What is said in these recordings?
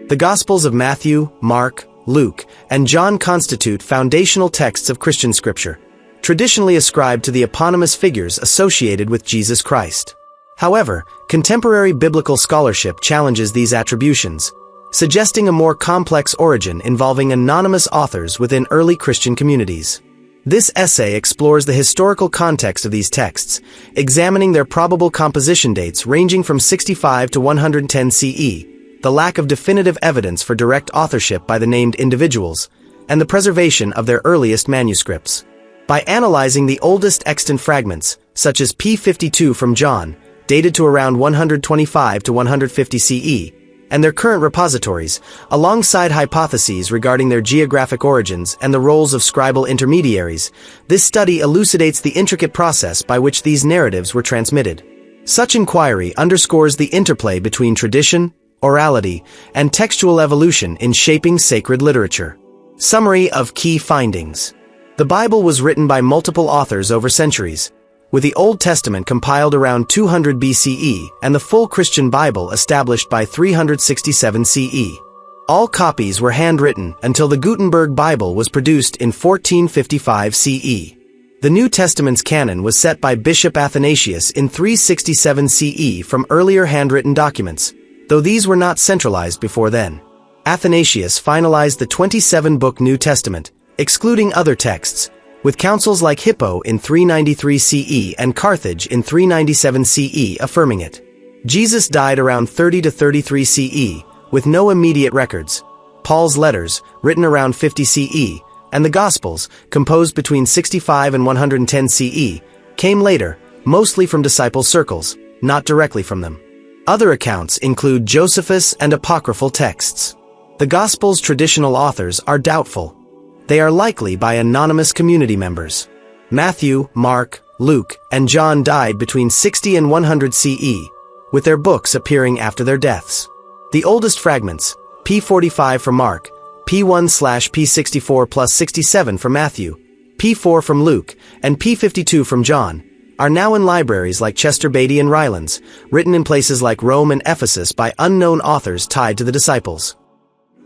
The Gospels of Matthew, Mark, Luke, and John constitute foundational texts of Christian scripture, traditionally ascribed to the eponymous figures associated with Jesus Christ. However, contemporary biblical scholarship challenges these attributions, suggesting a more complex origin involving anonymous authors within early Christian communities. This essay explores the historical context of these texts, examining their probable composition dates ranging from 65 to 110 CE, the lack of definitive evidence for direct authorship by the named individuals, and the preservation of their earliest manuscripts. By analyzing the oldest extant fragments, such as P52 from John, dated to around 125 to 150 CE, and their current repositories, alongside hypotheses regarding their geographic origins and the roles of scribal intermediaries, this study elucidates the intricate process by which these narratives were transmitted. Such inquiry underscores the interplay between tradition, orality, and textual evolution in shaping sacred literature. Summary of key findings. The Bible was written by multiple authors over centuries, with the Old Testament compiled around 200 BCE and the full Christian Bible established by 367 CE. All copies were handwritten until the Gutenberg Bible was produced in 1455 CE. The New Testament's canon was set by Bishop Athanasius in 367 CE from earlier handwritten documents, though these were not centralized before then. Athanasius finalized the 27-book New Testament, excluding other texts, with councils like Hippo in 393 CE and Carthage in 397 CE affirming it. Jesus died around 30 to 33 CE, with no immediate records. Paul's letters, written around 50 CE, and the Gospels, composed between 65 and 110 CE, came later, mostly from disciple circles, not directly from them. Other accounts include Josephus and apocryphal texts. The Gospel's traditional authors are doubtful. They are likely by anonymous community members. Matthew, Mark, Luke, and John died between 60 and 100 CE, with their books appearing after their deaths. The oldest fragments, P45 from Mark, P1/P64 plus 67 from Matthew, P4 from Luke, and P52 from John, are now in libraries like Chester Beatty and Rylands, written in places like Rome and Ephesus by unknown authors tied to the disciples.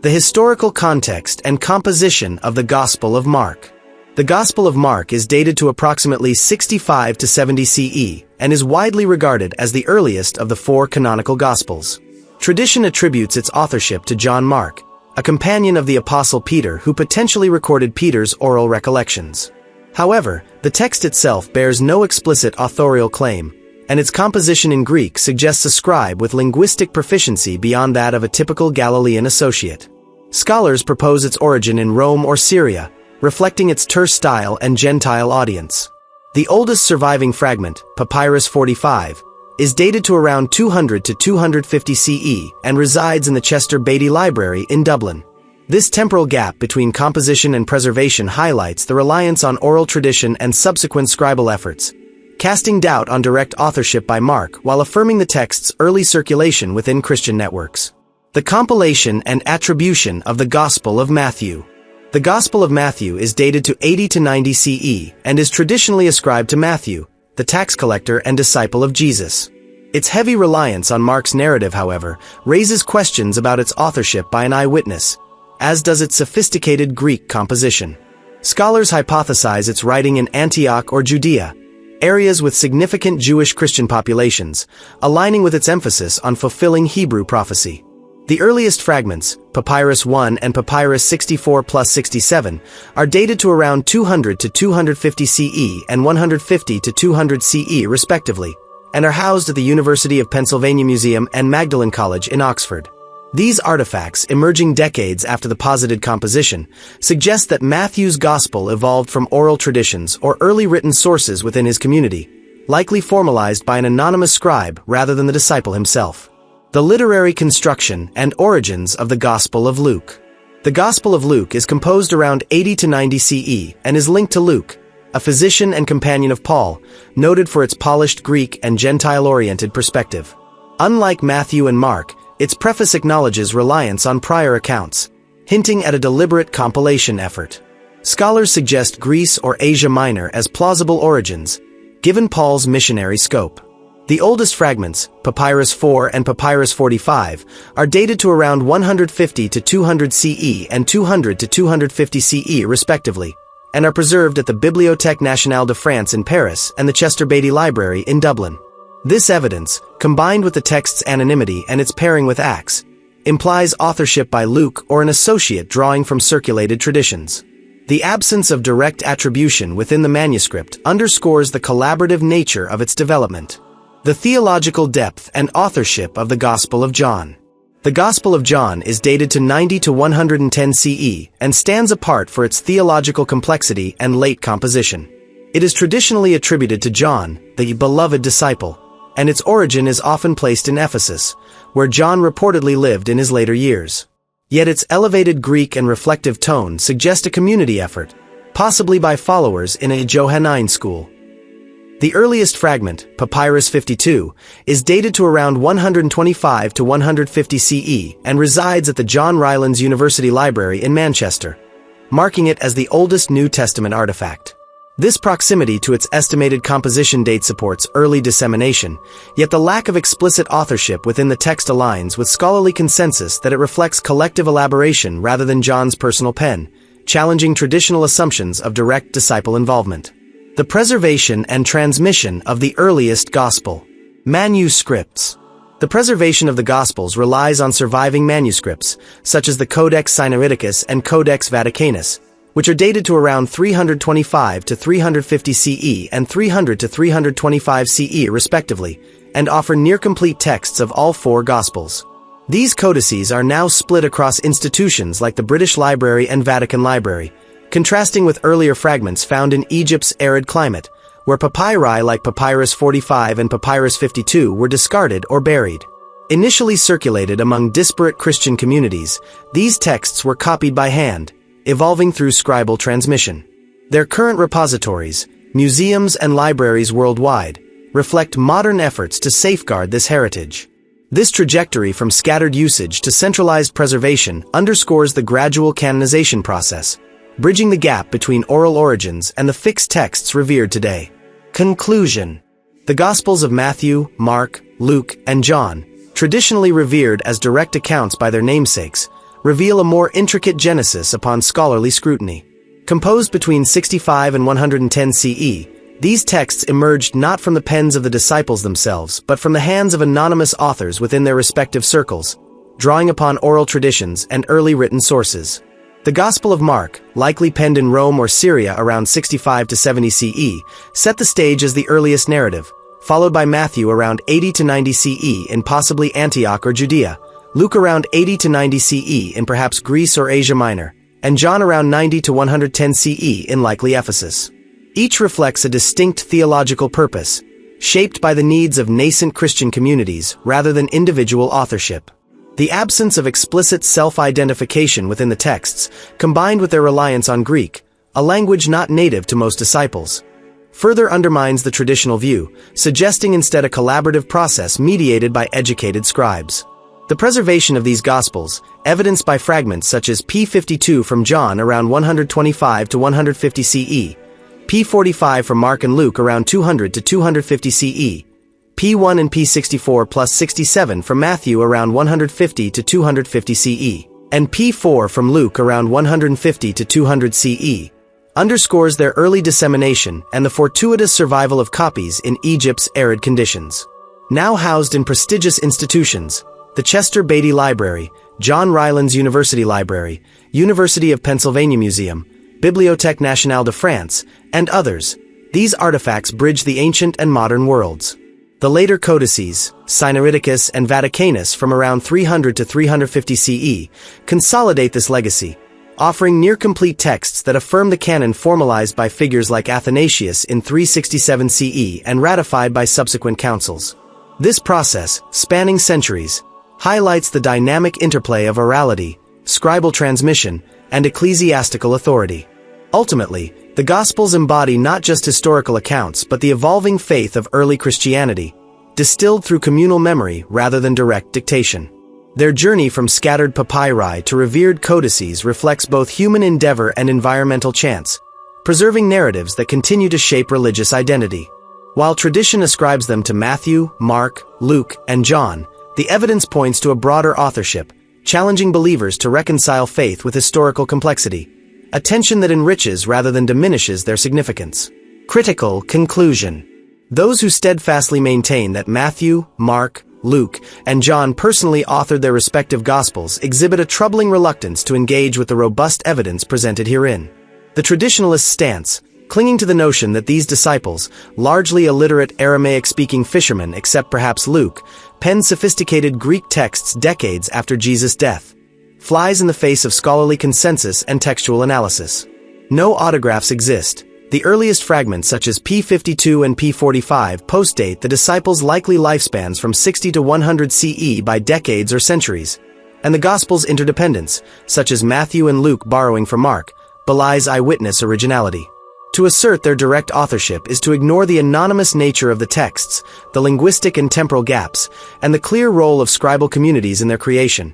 The historical context and composition of the Gospel of Mark. The Gospel of Mark is dated to approximately 65 to 70 CE and is widely regarded as the earliest of the four canonical Gospels. Tradition attributes its authorship to John Mark, a companion of the Apostle Peter who potentially recorded Peter's oral recollections. However, the text itself bears no explicit authorial claim, and its composition in Greek suggests a scribe with linguistic proficiency beyond that of a typical Galilean associate. Scholars propose its origin in Rome or Syria, reflecting its terse style and Gentile audience. The oldest surviving fragment, Papyrus 45, is dated to around 200 to 250 CE and resides in the Chester Beatty Library in Dublin. This temporal gap between composition and preservation highlights the reliance on oral tradition and subsequent scribal efforts, casting doubt on direct authorship by Mark while affirming the text's early circulation within Christian networks. The compilation and attribution of the Gospel of Matthew. The Gospel of Matthew is dated to 80 to 90 CE and is traditionally ascribed to Matthew, the tax collector and disciple of Jesus. Its heavy reliance on Mark's narrative, however, raises questions about its authorship by an eyewitness, as does its sophisticated Greek composition. Scholars hypothesize its writing in Antioch or Judea, areas with significant Jewish Christian populations, aligning with its emphasis on fulfilling Hebrew prophecy. The earliest fragments, Papyrus 1 and Papyrus 64 plus 67, are dated to around 200 to 250 CE and 150 to 200 CE respectively, and are housed at the University of Pennsylvania Museum and Magdalen College in Oxford. These artifacts, emerging decades after the posited composition, suggest that Matthew's Gospel evolved from oral traditions or early written sources within his community, likely formalized by an anonymous scribe rather than the disciple himself. The literary construction and origins of the Gospel of Luke. The Gospel of Luke is composed around 80 to 90 CE and is linked to Luke, a physician and companion of Paul, noted for its polished Greek and Gentile-oriented perspective. Unlike Matthew and Mark, its preface acknowledges reliance on prior accounts, hinting at a deliberate compilation effort. Scholars suggest Greece or Asia Minor as plausible origins, given Paul's missionary scope. The oldest fragments, Papyrus 4 and Papyrus 45, are dated to around 150 to 200 CE and 200 to 250 CE respectively, and are preserved at the Bibliothèque Nationale de France in Paris and the Chester Beatty Library in Dublin. This evidence, combined with the text's anonymity and its pairing with Acts, implies authorship by Luke or an associate drawing from circulated traditions. The absence of direct attribution within the manuscript underscores the collaborative nature of its development. The theological depth and authorship of the Gospel of John. The Gospel of John is dated to 90 to 110 CE and stands apart for its theological complexity and late composition. It is traditionally attributed to John, the beloved disciple, and its origin is often placed in Ephesus, where John reportedly lived in his later years. Yet its elevated Greek and reflective tone suggest a community effort, possibly by followers in a Johannine school. The earliest fragment, Papyrus 52, is dated to around 125 to 150 CE and resides at the John Rylands University Library in Manchester, marking it as the oldest New Testament artifact. This proximity to its estimated composition date supports early dissemination, yet the lack of explicit authorship within the text aligns with scholarly consensus that it reflects collective elaboration rather than John's personal pen, challenging traditional assumptions of direct disciple involvement. The preservation and transmission of the earliest Gospel. Manuscripts. The preservation of the Gospels relies on surviving manuscripts, such as the Codex Sinaiticus and Codex Vaticanus, which are dated to around 325 to 350 CE and 300 to 325 CE respectively, and offer near-complete texts of all four Gospels. These codices are now split across institutions like the British Library and Vatican Library, contrasting with earlier fragments found in Egypt's arid climate, where papyri like Papyrus 45 and Papyrus 52 were discarded or buried. Initially circulated among disparate Christian communities, these texts were copied by hand, evolving through scribal transmission. Their current repositories, museums and libraries worldwide, reflect modern efforts to safeguard this heritage. This trajectory from scattered usage to centralized preservation underscores the gradual canonization process, bridging the gap between oral origins and the fixed texts revered today. Conclusion. The Gospels of Matthew, Mark, Luke, and John, traditionally revered as direct accounts by their namesakes, reveal a more intricate genesis upon scholarly scrutiny. Composed between 65 and 110 CE, these texts emerged not from the pens of the disciples themselves, but from the hands of anonymous authors within their respective circles, drawing upon oral traditions and early written sources. The Gospel of Mark, likely penned in Rome or Syria around 65 to 70 CE, set the stage as the earliest narrative, followed by Matthew around 80 to 90 CE in possibly Antioch or Judea, Luke around 80 to 90 CE in perhaps Greece or Asia Minor, and John around 90 to 110 CE in likely Ephesus. Each reflects a distinct theological purpose, shaped by the needs of nascent Christian communities rather than individual authorship. The absence of explicit self-identification within the texts, combined with their reliance on Greek, a language not native to most disciples, further undermines the traditional view, suggesting instead a collaborative process mediated by educated scribes. The preservation of these Gospels, evidenced by fragments such as P52 from John around 125 to 150 CE, P45 from Mark and Luke around 200 to 250 CE, P1 and P64 plus 67 from Matthew around 150 to 250 CE, and P4 from Luke around 150 to 200 CE, underscores their early dissemination and the fortuitous survival of copies in Egypt's arid conditions. Now housed in prestigious institutions, the Chester Beatty Library, John Rylands University Library, University of Pennsylvania Museum, Bibliothèque Nationale de France, and others, these artifacts bridge the ancient and modern worlds. The later codices, Sinaiticus and Vaticanus from around 300 to 350 CE, consolidate this legacy, offering near-complete texts that affirm the canon formalized by figures like Athanasius in 367 CE and ratified by subsequent councils. This process, spanning centuries, highlights the dynamic interplay of orality, scribal transmission, and ecclesiastical authority. Ultimately, the Gospels embody not just historical accounts but the evolving faith of early Christianity, distilled through communal memory rather than direct dictation. Their journey from scattered papyri to revered codices reflects both human endeavor and environmental chance, preserving narratives that continue to shape religious identity. While tradition ascribes them to Matthew, Mark, Luke, and John, the evidence points to a broader authorship, challenging believers to reconcile faith with historical complexity, a tension that enriches rather than diminishes their significance. Critical conclusion. Those who steadfastly maintain that Matthew, Mark, Luke, and John personally authored their respective Gospels exhibit a troubling reluctance to engage with the robust evidence presented herein. The traditionalist stance, clinging to the notion that these disciples, largely illiterate Aramaic-speaking fishermen except perhaps Luke, penned sophisticated Greek texts decades after Jesus' death, flies in the face of scholarly consensus and textual analysis. No autographs exist. The earliest fragments such as P52 and P45 postdate the disciples' likely lifespans from 60 to 100 CE by decades or centuries, and the Gospels' interdependence, such as Matthew and Luke borrowing from Mark, belies eyewitness originality. To assert their direct authorship is to ignore the anonymous nature of the texts, the linguistic and temporal gaps, and the clear role of scribal communities in their creation,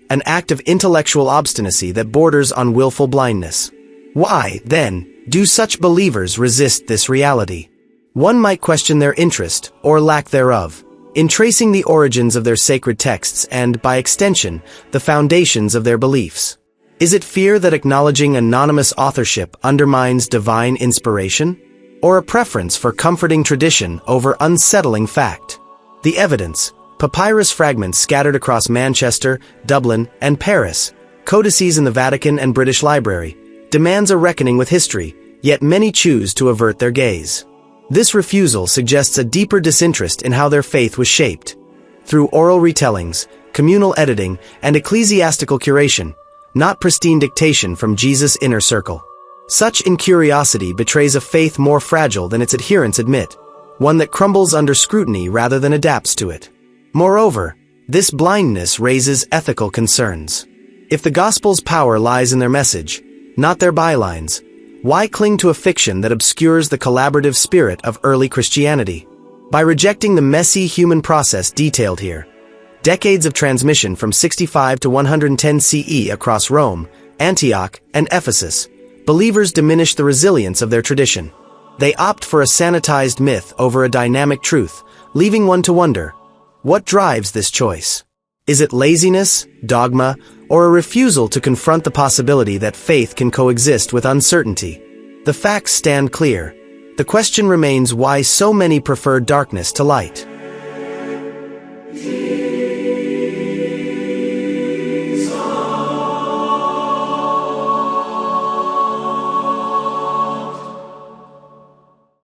an act of intellectual obstinacy that borders on willful blindness. Why, then, do such believers resist this reality? One might question their interest, or lack thereof, in tracing the origins of their sacred texts and, by extension, the foundations of their beliefs. Is it fear that acknowledging anonymous authorship undermines divine inspiration? Or a preference for comforting tradition over unsettling fact? The evidence: papyrus fragments scattered across Manchester, Dublin, and Paris, codices in the Vatican and British Library, demands a reckoning with history, yet many choose to avert their gaze. This refusal suggests a deeper disinterest in how their faith was shaped. Through oral retellings, communal editing, and ecclesiastical curation, not pristine dictation from Jesus' inner circle. Such incuriosity betrays a faith more fragile than its adherents admit, one that crumbles under scrutiny rather than adapts to it. Moreover, this blindness raises ethical concerns. If the Gospel's power lies in their message, not their bylines, why cling to a fiction that obscures the collaborative spirit of early Christianity? By rejecting the messy human process detailed here, decades of transmission from 65 to 110 CE across Rome, Antioch, and Ephesus, believers diminish the resilience of their tradition. They opt for a sanitized myth over a dynamic truth, leaving one to wonder, what drives this choice? Is it laziness, dogma, or a refusal to confront the possibility that faith can coexist with uncertainty? The facts stand clear. The question remains why so many prefer darkness to light.